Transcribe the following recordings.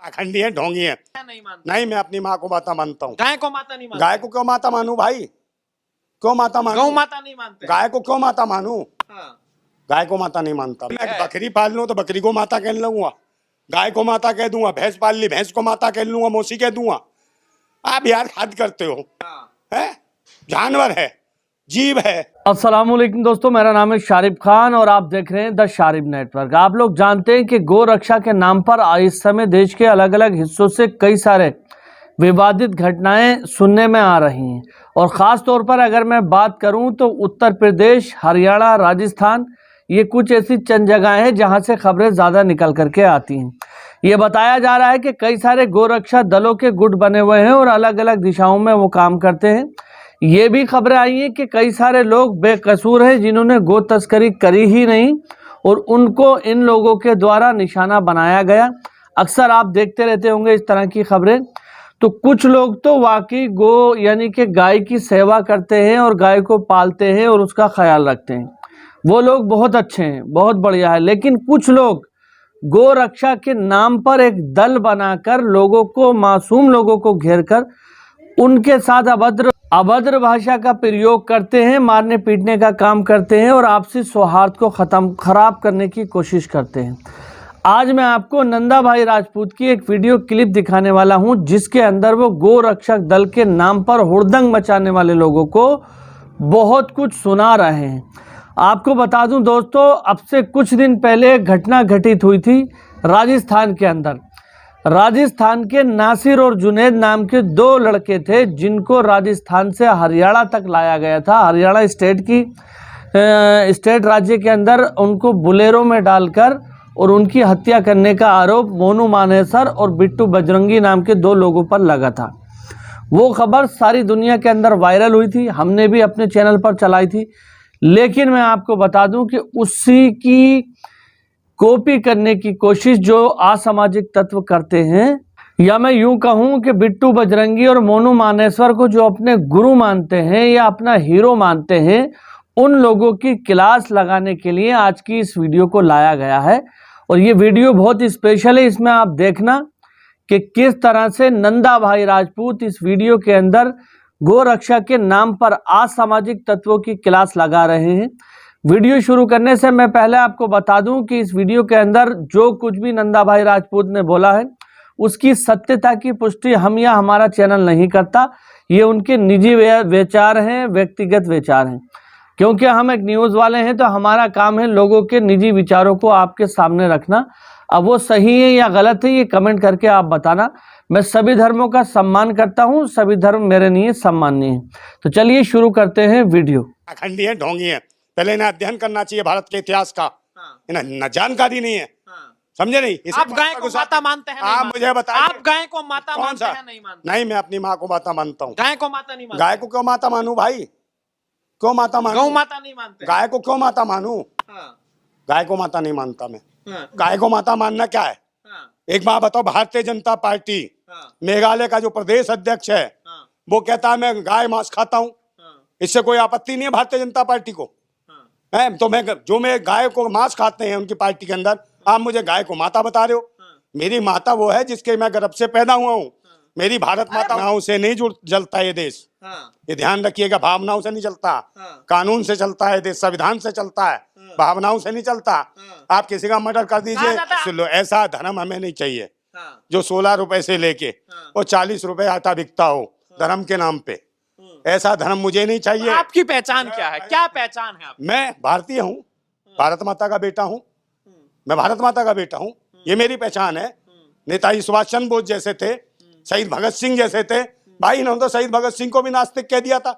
अखंडी है, ढोंगी है। नहीं मानते? नहीं, मैं अपनी माँ को माता मानता हूँ। गाय को माता नहीं मानते? गाय को क्यों माता मानू भाई? क्यों माता मानू? गौ माता नहीं मानते? गाय को क्यों माता मानू? हाँ। गाय को माता नहीं मानता। मैं बकरी पाल लूं तो बकरी को माता कह लूंगा, गाय को माता कह दूंगा। भैंस पाल ली, भैंस को माता कह लूंगा, मौसी कह दूंगा। आप यार हद करते हो। है जानवर है, जीव है। अस्सलाम वालेकुम दोस्तों, मेरा नाम है शारिब खान और आप देख रहे हैं द शारिब नेटवर्क। आप लोग जानते हैं कि गौ रक्षा के नाम पर इस समय देश के अलग अलग हिस्सों से कई सारे विवादित घटनाएं सुनने में आ रही हैं और ख़ास तौर पर अगर मैं बात करूं तो उत्तर प्रदेश, हरियाणा, राजस्थान, ये कुछ ऐसी चंद जगह हैं जहां से खबरें ज़्यादा निकल करके आती हैं। ये बताया जा रहा है कि कई सारे गोरक्षा दलों के गुट बने हुए हैं और अलग अलग दिशाओं में वो काम करते हैं। ये भी खबरें आई हैं कि कई सारे लोग बेकसूर हैं जिन्होंने गो तस्करी करी ही नहीं और उनको इन लोगों के द्वारा निशाना बनाया गया। अक्सर आप देखते रहते होंगे इस तरह की खबरें। तो कुछ लोग तो वाकई गो यानी कि गाय की सेवा करते हैं और गाय को पालते हैं और उसका ख्याल रखते हैं। वो लोग बहुत अच्छे हैं, बहुत बढ़िया है। लेकिन कुछ लोग गो रक्षा के नाम पर एक दल बनाकर लोगों को, मासूम लोगों को घेरकर उनके साथ अभद्र भाषा का प्रयोग करते हैं, मारने पीटने का काम करते हैं और आपसी सौहार्द को खराब करने की कोशिश करते हैं। आज मैं आपको नंदा भाई राजपूत की एक वीडियो क्लिप दिखाने वाला हूं जिसके अंदर वो गो रक्षक दल के नाम पर हुड़दंग मचाने वाले लोगों को बहुत कुछ सुना रहे हैं। आपको बता दूं दोस्तों, अब से कुछ दिन पहले एक घटना घटित हुई थी राजस्थान के अंदर। राजस्थान के नासिर और जुनैद नाम के दो लड़के थे जिनको राजस्थान से हरियाणा तक लाया गया था। हरियाणा स्टेट राज्य के अंदर उनको बुलेरो में डालकर और उनकी हत्या करने का आरोप मोनू मानेसर और बिट्टू बजरंगी नाम के दो लोगों पर लगा था। वो खबर सारी दुनिया के अंदर वायरल हुई थी, हमने भी अपने चैनल पर चलाई थी। लेकिन मैं आपको बता दूं कि उसी की कॉपी करने की कोशिश जो असामाजिक तत्व करते हैं, या मैं यूं कहूं कि बिट्टू बजरंगी और मोनू मानेसर को जो अपने गुरु मानते हैं या अपना हीरो मानते हैं, उन लोगों की क्लास लगाने के लिए आज की इस वीडियो को लाया गया है। और ये वीडियो बहुत ही स्पेशल है। इसमें आप देखना कि किस तरह से नंदा भाई राजपूत इस वीडियो के अंदर गो रक्षा के नाम पर असामाजिक तत्वों की क्लास लगा रहे हैं। वीडियो शुरू करने से मैं पहले आपको बता दूं कि इस वीडियो के अंदर जो कुछ भी नंदा भाई राजपूत ने बोला है उसकी सत्यता की पुष्टि हम या हमारा चैनल नहीं करता। ये उनके निजी विचार हैं, व्यक्तिगत विचार हैं। क्योंकि हम एक न्यूज़ वाले हैं तो हमारा काम है लोगों के निजी विचारों को आपके सामने रखना। अब वो सही है या गलत है ये कमेंट करके आप बताना। मैं सभी धर्मों का सम्मान करता हूँ, सभी धर्म मेरे लिए सम्माननीय है। तो चलिए शुरू करते हैं वीडियो। अखंडी है, ढोंगी है। पहले इन्हें अध्ययन करना चाहिए भारत के इतिहास का। इन्हें न जानकारी नहीं है। समझे नहीं? आप गाय को माता मानते हैं? आप मुझे बताइए, आप गाय को माता मानते हैं? नहीं मानते? नहीं, मैं अपनी माँ को माता मानता हूँ। गाय को माता नहीं मानते? गाय को क्यों माता मानू भाई? क्यों माता मानू? गौ माता नहीं मानते? गाय को क्यों माता मानू? गाय को माता नहीं मानता मैं। गाय को माता मानना क्या है? एक बात बताओ, भारतीय जनता पार्टी मेघालय का जो प्रदेश अध्यक्ष है वो कहता है मैं गाय मांस खाता हूँ। इससे कोई आपत्ति नहीं है भारतीय जनता पार्टी को? है तो मैं गाय को मांस खाते हैं उनकी पार्टी के अंदर, आप मुझे गाय को माता बता रहे हो? मेरी माता वो है जिसके मैं गर्भ से पैदा हुआ हूँ। मेरी भारत माताओं से नहीं जलता ये देश। ये ध्यान रखिएगा, भावनाओं से नहीं चलता। कानून से चलता है देश, संविधान से चलता है, भावनाओं से नहीं चलता। आप किसी का मर्डर कर दीजिए, ऐसा धर्म हमें नहीं चाहिए जो 16 रुपए से लेके और 40 रुपए आटा बिकता हो धर्म के नाम पे। ऐसा धर्म मुझे नहीं चाहिए। आपकी पहचान क्या है? क्या पहचान है आपकी? मैं भारतीय हूँ, भारत माता का बेटा हूँ। मैं भारत माता का बेटा हूँ, ये मेरी पहचान है। नेताजी सुभाष चंद्र बोस जैसे थे, शहीद भगत सिंह जैसे थे। भाई इन्होंने तो शहीद भगत सिंह को भी नास्तिक कह दिया था।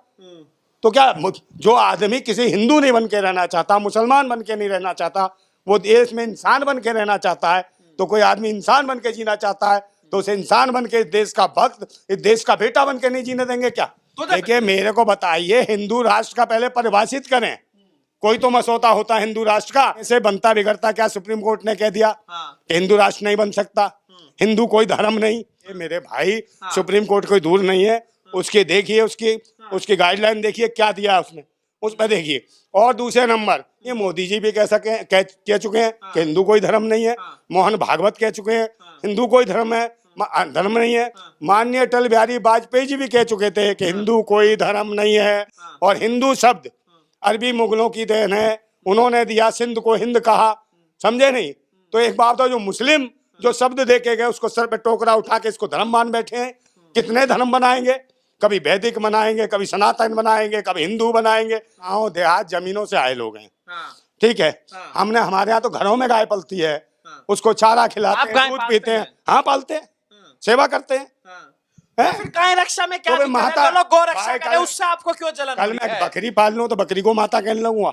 तो क्या जो आदमी किसी हिंदू नहीं बन के रहना चाहता, मुसलमान बन के नहीं रहना चाहता, वो देश में इंसान बन के रहना चाहता है, तो कोई आदमी इंसान बन के जीना चाहता है तो उसे इंसान बन के, देश का भक्त, इस देश का बेटा बन के नहीं जीने देंगे क्या? तो देखिए, मेरे को बताइए, हिंदू राष्ट्र का पहले परिभाषित करें। कोई तो मसौदा होता है हिंदू राष्ट्र का, ऐसे बनता बिगड़ता क्या? सुप्रीम कोर्ट ने कह दिया कि हिंदू राष्ट्र नहीं बन सकता। हिंदू कोई धर्म नहीं। मेरे भाई, सुप्रीम कोर्ट कोई दूर नहीं है। उसके देखिए, उसकी गाइडलाइन देखिए क्या दिया है उसने। उस पर देखिए। और दूसरे नंबर ये मोदी जी भी कह चुके हैं कि हिंदू कोई धर्म नहीं है। मोहन भागवत कह चुके हैं हिंदू कोई धर्म नहीं है। माननीय अटल बिहारी वाजपेयी जी भी कह चुके थे कि हिंदू कोई धर्म नहीं है। और हिंदू शब्द अरबी मुगलों की देन है, उन्होंने दिया, सिंध को हिंद कहा, समझे नहीं। तो एक बात तो जो मुस्लिम जो शब्द देके गए उसको सर पे टोकरा उठा के इसको धर्म मान बैठे हैं। कितने धर्म बनाएंगे, कभी वैदिक बनाएंगे, कभी सनातन बनाएंगे, कभी हिंदू बनाएंगे। गाँव देहात जमीनों से आए लोग हैं, ठीक है। हमने हमारे यहाँ तो घरों में गाय पलती है, उसको चारा खिलाते हैं, दूध पीते हैं। हाँ पालते हैं, सेवा करते हैं। फिर गाय रक्षा में क्या तो माता गौ रक्षा करे, उससे आपको क्यों जलन? कल मैं बकरी पाल लूं तो बकरी को माता कह लूंगा,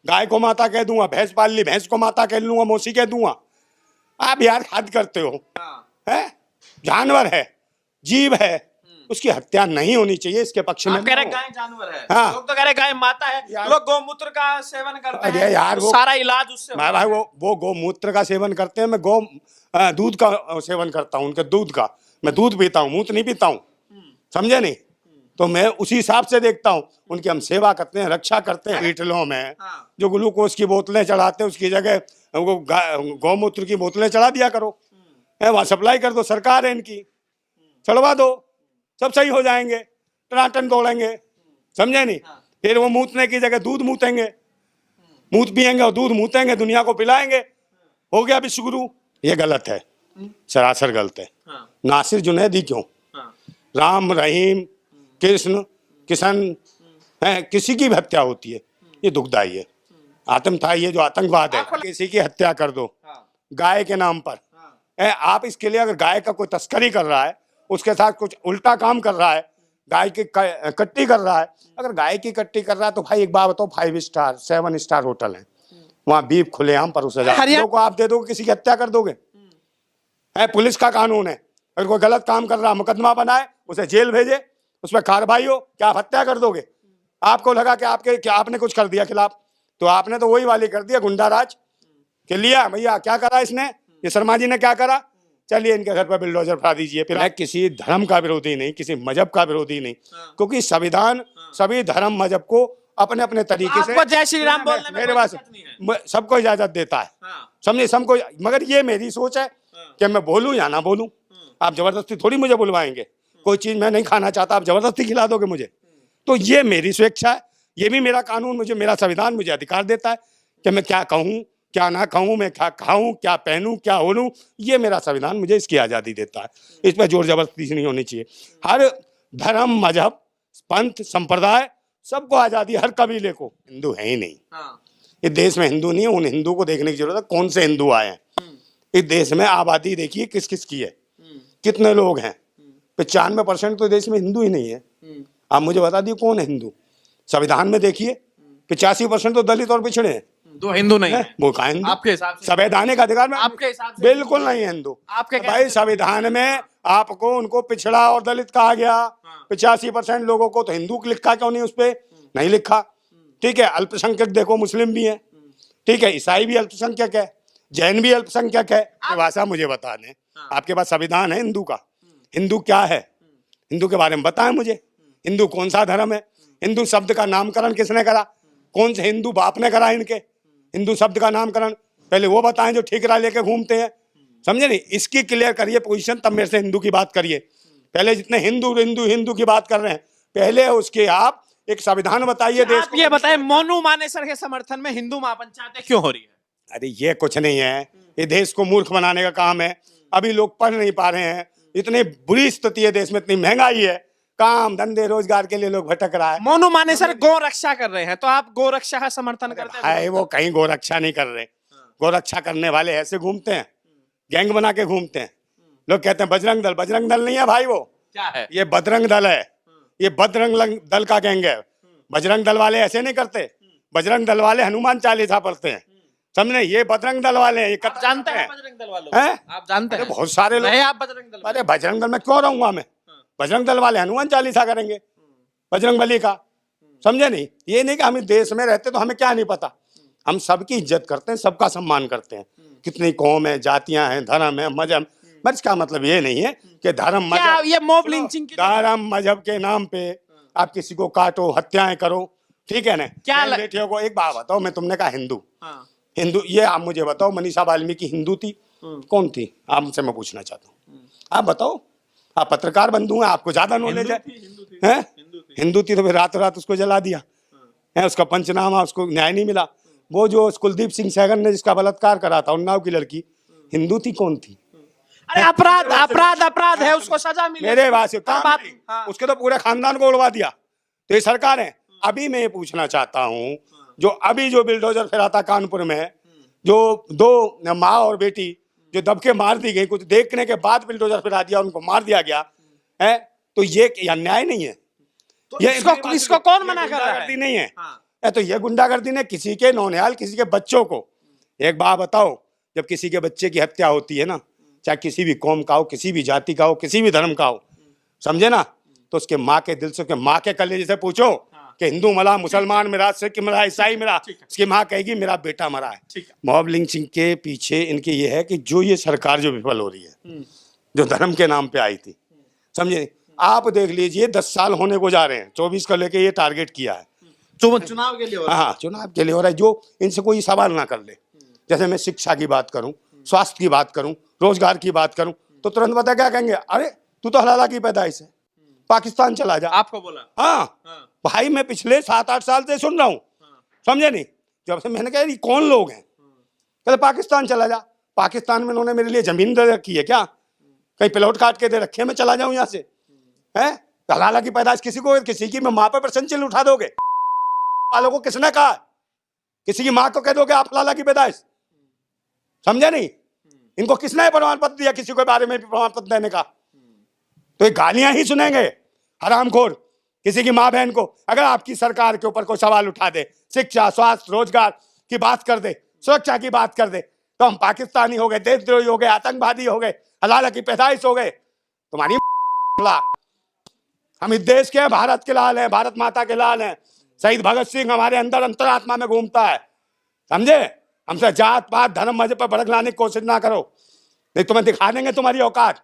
गाय को माता कह दूंगा, भैंस पाल ली भैंस को माता कह लूंगा, मौसी कह दूंगा। आप यार हद करते हो। है जानवर है, जीव है, उसकी हत्या नहीं होनी चाहिए। इसके पक्ष में कह रहे गाय जानवर है। हाँ। लोग तो कह रहे गाय माता है। लोग गौमूत्र का सेवन करते हैं। अरे यार वो सारा इलाज उससे भाई वो गौमूत्र का सेवन करते हैं, मैं गौ दूध का सेवन करता हूँ, उनके दूध का। मैं दूध पीता हूँ, मूत्र नहीं पीता हूँ, समझे नहीं। तो मैं उसी हिसाब से देखता हूँ। उनकी हम सेवा करते हैं, रक्षा करते हैं। होटलों में जो ग्लूकोज की बोतलें चढ़ाते हैं उसकी जगह वो गौमूत्र की बोतलें चढ़ा दिया करो, वहाँ सप्लाई कर दो, सरकार है इनकी, चढ़वा दो, सब सही हो जाएंगे, टनाटन दौड़ेंगे, समझे नहीं। फिर वो मूतने की जगह दूध मूतेंगे, मूत पियेंगे और दूध मूतेंगे, दुनिया को पिलाएंगे, हो गया विश्वगुरु। ये गलत है, सरासर गलत है। नासिर जुनैदी क्यों, राम रहीम कृष्ण किशन है, किसी की भी हत्या होती है, ये दुखदाई है। आतंकवाद, ये जो आतंकवाद है, किसी की हत्या कर दो गाय के नाम पर। आप इसके लिए अगर गाय का कोई तस्करी कर रहा है, उसके साथ कुछ उल्टा काम कर रहा है, गाय की कट्टी कर रहा है, अगर गाय की कट्टी कर रहा है तो भाई एक बात बताओ, 5 स्टार 7 स्टार होटल है, वहाँ बीफ खुलेआम परोसा जाता है, को आप दे दोगे, किसी की हत्या कर दोगे? है पुलिस का कानून है, अगर कोई गलत काम कर रहा, मुकदमा बनाए, उसे जेल भेजे, उस पर कार्रवाई हो, क्या आप हत्या कर दोगे? आपको लगा कि आपने कुछ कर दिया खिलाफ, तो आपने तो वही वाली कर दिया, गुंडा राज के लिया। भैया क्या करा इसने, ये शर्मा जी ने क्या करा, चलिए इनके घर पर बिल्डोजर फरा दीजिए। फिर मैं किसी धर्म का विरोधी नहीं, किसी मजहब का विरोधी नहीं, क्योंकि संविधान सभी धर्म मजहब को अपने अपने तरीके से जय श्री राम बोलने में मेरे पास सबको इजाजत देता है, समझे, सबको। मगर ये मेरी सोच है कि मैं बोलूं या ना बोलूं, आप जबरदस्ती थोड़ी मुझे बुलवाएंगे। कोई चीज मैं नहीं खाना चाहता, आप जबरदस्ती खिला दोगे मुझे, तो ये मेरी स्वेच्छा है, ये भी मेरा कानून, मुझे मेरा संविधान मुझे अधिकार देता है कि मैं क्या कहूँ क्या ना कहूँ, मैं क्या खाऊं क्या पहनूं क्या ओढ़ूं, ये मेरा संविधान मुझे इसकी आज़ादी देता है। इस पर जोर जबरदस्ती नहीं होनी चाहिए। हर धर्म मजहब पंथ संप्रदाय सबको आज़ादी, हर कबीले को। हिंदू है ही नहीं इस देश में, हिंदू नहीं है। उन हिंदू को देखने की जरूरत है, कौन से हिंदू आए हैं इस देश में। आबादी देखिए किस किस की है, कितने लोग हैं, 95% तो देश में हिंदू ही नहीं है। आप मुझे बता दिए कौन है हिंदू? संविधान में देखिए 85% तो दलित और पिछड़े हैं, दो हिंदू नहीं है। वो कहा हिंदू? आपके हिसाब से संवैधानिक अधिकार में आपके हिसाब से बिल्कुल नहीं है हिंदू। आपके भाई संविधान में आपको उनको पिछड़ा और दलित कहा गया। 85% लोगों को तो हिंदू लिखा क्यों नहीं, उस पर नहीं लिखा, ठीक है। अल्पसंख्यक देखो, मुस्लिम भी है, ठीक है, ईसाई भी अल्पसंख्यक है, जैन भी अल्पसंख्यक है। भाषा मुझे बता दें, आपके पास संविधान है हिंदू का? हिंदू क्या है, हिंदू के बारे में बताएं मुझे। हिंदू कौन सा धर्म है? हिंदू शब्द का नामकरण किसने करा? कौन से हिंदू बाप ने करा इनके हिंदू शब्द का नामकरण? पहले वो बताएं जो ठिकरा लेके घूमते हैं, समझे नहीं। इसकी क्लियर करिए पोजीशन, तब मेरे से हिंदू की बात करिए। पहले जितने हिंदू हिंदू हिंदू की बात कर रहे हैं, पहले उसके आप एक संविधान बताइए देश को। ये बताएं, मोनू मानेसर के समर्थन में हिंदू महापंचायतें क्यों हो रही है? अरे ये कुछ नहीं है, ये देश को मूर्ख बनाने का काम है। अभी लोग पढ़ नहीं पा रहे हैं, इतनी बुरी स्थिति है देश में, इतनी महंगाई है, काम धंधे रोजगार के लिए लोग भटक रहा है। मोनू मानेसर गौ रक्षा कर रहे हैं, तो आप गौ रक्षा का समर्थन करते हैं? भाई वो कहीं गौ रक्षा नहीं कर रहे। गौ रक्षा करने वाले ऐसे घूमते हैं, गैंग बना के घूमते हैं। लोग कहते हैं बजरंग दल, बजरंग दल नहीं है भाई, वो क्या है? ये बजरंग दल है, ये बजरंग दल का गैंग है। बजरंग दल वाले ऐसे नहीं करते, बजरंग दल वाले हनुमान चालीसा पढ़ते हैं, समझे। ये बजरंग दल वाले हैं, ये जानते हैं बजरंग दल वालों? आप जानते हैं? बहुत सारे लोग। आप बजरंग दल? अरे बजरंग दल में क्यों रहूंगा मैं? बजरंग दल वाले हनुमान चालीसा करेंगे, बजरंग बली का, समझे नहीं। ये नहीं कि हम इस देश में रहते तो हमें क्या नहीं पता, हम सबकी इज्जत करते हैं, सबका सम्मान करते हैं। कितनी कौम है, जातियां हैं, धर्म है, मजहब। बस इसका मतलब ये नहीं है कि धर्म मजहब, ये मॉब लिंचिंग धर्म मजहब के नाम पे आप किसी को काटो, हत्याएं करो, ठीक है ना? क्या बहन बेटियों को एक बात बताओ, मैं तुमने कहा हिंदू, हाँ। हिंदू, ये आप मुझे बताओ, मनीषा वाल्मीकि हिंदू थी? कौन थी? आपसे मैं पूछना चाहता हूँ, आप बताओ। आप पत्रकार बंधु हैं, आपको ज्यादा नॉलेज है। हैं? हिंदू थी तो फिर रात रात उसको जला दिया है, उसका पंचनामा, उसको न्याय नहीं मिला। वो जो कुलदीप सिंह सहगल ने जिसका बलात्कार करा था, उन्नाव की लड़की, हिंदू थी? कौन थी? अरे अपराध अपराध अपराध है, उसको सजा मिले। मेरे बात से काम बात, नहीं। हाँ। उसके तो पूरे खानदान को उड़वा दिया। तो ये सरकार है। अभी मैं ये पूछना चाहता हूँ, जो अभी जो बिल्डोजर फिराता कानपुर में, जो दो माँ और बेटी जो दब के मार दी गई, कुछ देखने के बाद बिल्डोजर फिरा दिया, उनको मार दिया गया है, तो ये अन्याय नहीं है? तो इसको कौन मना कर रहा है? गुंडागर्दी नहीं है। हाँ। तो ये गुंडागर्दी ने किसी के नौनिहाल, किसी के बच्चों को, एक बात बताओ, जब किसी के बच्चे की हत्या होती है ना, चाहे किसी भी कौम का हो, किसी भी जाति का हो, किसी भी धर्म का हो, समझे ना, तो उसके माँ के दिल से, उसके माँ के कलेजे से पूछो कि हिंदू मरा, मुसलमान मरा, सिख मरा, ईसाई मरा, उसकी माँ कहेगी मेरा बेटा मरा है। मॉब लिंचिंग के पीछे इनके ये है कि जो ये सरकार जो विफल हो रही है, जो धर्म के नाम पे आई थी, समझे? आप देख लीजिए 10 साल होने को जा रहे हैं, 24 को लेके ये टारगेट किया है, चुनाव के लिए हो रहा है। हाँ, चुनाव के लिए हो रहा है। जो इनसे कोई सवाल ना कर ले, जैसे मैं शिक्षा की बात करूं, स्वास्थ्य की बात करूं, रोजगार की बात करूं, तो तुरंत पता क्या कहेंगे? अरे तू तो हलाला की पैदाइश है, पाकिस्तान चला जा। आपको बोला? हाँ भाई, मैं पिछले 7-8 साल से सुन रहा हूँ, समझे नहीं? जब से मैंने कहा ये कौन लोग हैं, कहते पाकिस्तान चला जा। पाकिस्तान में उन्होंने मेरे लिए जमीन दे रखी है क्या? कहीं प्लॉट काट के दे रखे, मैं चला जाऊं यहाँ से? है हलाला की पैदाइश किसी को, किसी की मैं माँ पर प्रशंसिल उठा दोगे? वालों को किसने कहा? किसी की माँ को कह दोगे आप हलाला की पैदाइश? समझे नहीं? इनको किसने प्रमाण पत्र दिया किसी के बारे में प्रमाण पत्र देने का? तो ये गालियां ही सुनेंगे हरामखोर किसी की माँ बहन को। अगर आपकी सरकार के ऊपर कोई सवाल उठा दे, शिक्षा, स्वास्थ्य, रोजगार की बात कर दे, सुरक्षा की बात कर दे, तो हम पाकिस्तानी हो गए, देशद्रोही हो गए, आतंकवादी हो गए, हलाला की पैदाइश हो गए। तुम्हारी हम इस देश के, भारत के लाल हैं, भारत माता के लाल हैं। शहीद भगत सिंह हमारे अंदर अंतरात्मा में घूमता है, समझे? हमसे जात पात धर्म मजहब पर भड़क लाने की कोशिश ना करो, नहीं तुम्हें दिखा देंगे तुम्हारी औकात।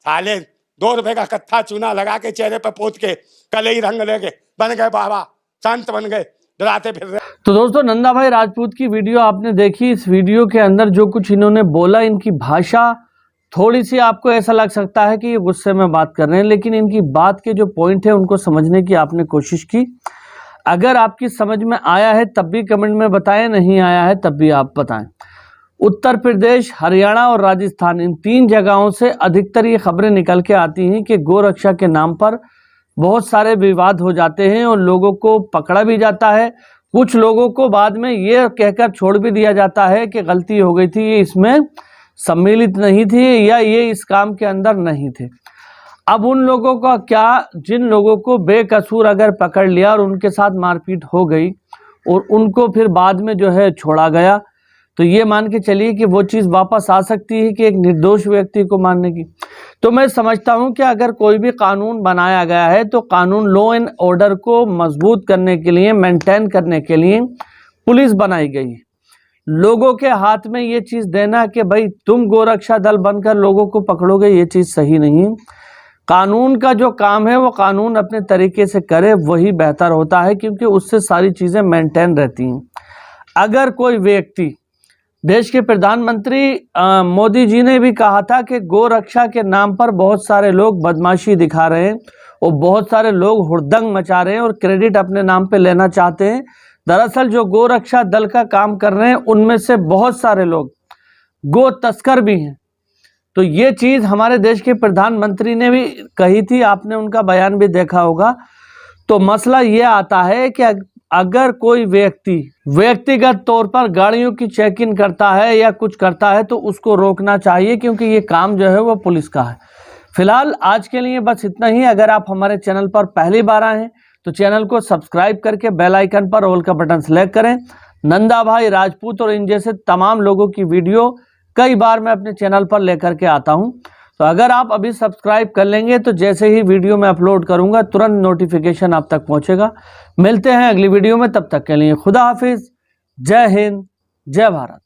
साले 2 रुपए का कत्था चूना लगा के चेहरे पर पोत के कले ही रंग लेके बन गए बाबा, संत बन गए, डराते फिर रहे। तो दोस्तों, नंदा भाई राजपूत की वीडियो आपने देखी। इस वीडियो के अंदर जो कुछ इन्होंने बोला, इनकी भाषा थोड़ी सी आपको ऐसा लग सकता है कि ये गुस्से में बात कर रहे हैं, लेकिन इनकी बात के जो पॉइंट है उनको समझने की आपने कोशिश की। अगर आपकी समझ में आया है तब भी कमेंट में बताएं, नहीं आया है तब भी आप बताएं। उत्तर प्रदेश, हरियाणा और राजस्थान, इन 3 जगहों से अधिकतर ये खबरें निकल के आती हैं कि गोरक्षा के नाम पर बहुत सारे विवाद हो जाते हैं और लोगों को पकड़ा भी जाता है। कुछ लोगों को बाद में ये कहकर छोड़ भी दिया जाता है कि गलती हो गई थी, ये इसमें सम्मिलित नहीं थे या ये इस काम के अंदर नहीं थे। अब उन लोगों का क्या, जिन लोगों को बेकसूर अगर पकड़ लिया और उनके साथ मारपीट हो गई और उनको फिर बाद में जो है छोड़ा गया, तो ये मान के चलिए कि वो चीज़ वापस आ सकती है कि एक निर्दोष व्यक्ति को मारने की। तो मैं समझता हूं कि अगर कोई भी कानून बनाया गया है तो कानून, लॉ एंड ऑर्डर को मजबूत करने के लिए, मेंटेन करने के लिए पुलिस बनाई गई है। लोगों के हाथ में ये चीज़ देना कि भाई तुम गोरक्षा दल बनकर लोगों को पकड़ोगे, ये चीज़ सही नहीं। कानून का जो काम है वो कानून अपने तरीके से करे, वही बेहतर होता है, क्योंकि उससे सारी चीज़ें मेंटेन रहती हैं। अगर कोई व्यक्ति, देश के प्रधानमंत्री मोदी जी ने भी कहा था कि गोरक्षा के नाम पर बहुत सारे लोग बदमाशी दिखा रहे हैं और बहुत सारे लोग हुड़दंग मचा रहे हैं और क्रेडिट अपने नाम पे लेना चाहते हैं। दरअसल जो गोरक्षा दल का काम कर रहे हैं उनमें से बहुत सारे लोग गो तस्कर भी हैं। तो ये चीज़ हमारे देश के प्रधानमंत्री ने भी कही थी, आपने उनका बयान भी देखा होगा। तो मसला ये आता है कि अगर कोई व्यक्ति व्यक्तिगत तौर पर गाड़ियों की चेक इन करता है या कुछ करता है तो उसको रोकना चाहिए, क्योंकि ये काम जो है वो पुलिस का है। फिलहाल आज के लिए बस इतना ही। अगर आप हमारे चैनल पर पहली बार आए हैं तो चैनल को सब्सक्राइब करके बेल आइकन पर ऑल का बटन सेलेक्ट करें। नंदा भाई राजपूत और इन जैसे तमाम लोगों की वीडियो कई बार मैं अपने चैनल पर लेकर के आता हूं, तो अगर आप अभी सब्सक्राइब कर लेंगे तो जैसे ही वीडियो मैं अपलोड करूंगा तुरंत नोटिफिकेशन आप तक पहुंचेगा। मिलते हैं अगली वीडियो में, तब तक के लिए खुदा हाफिज, जय हिंद, जय भारत।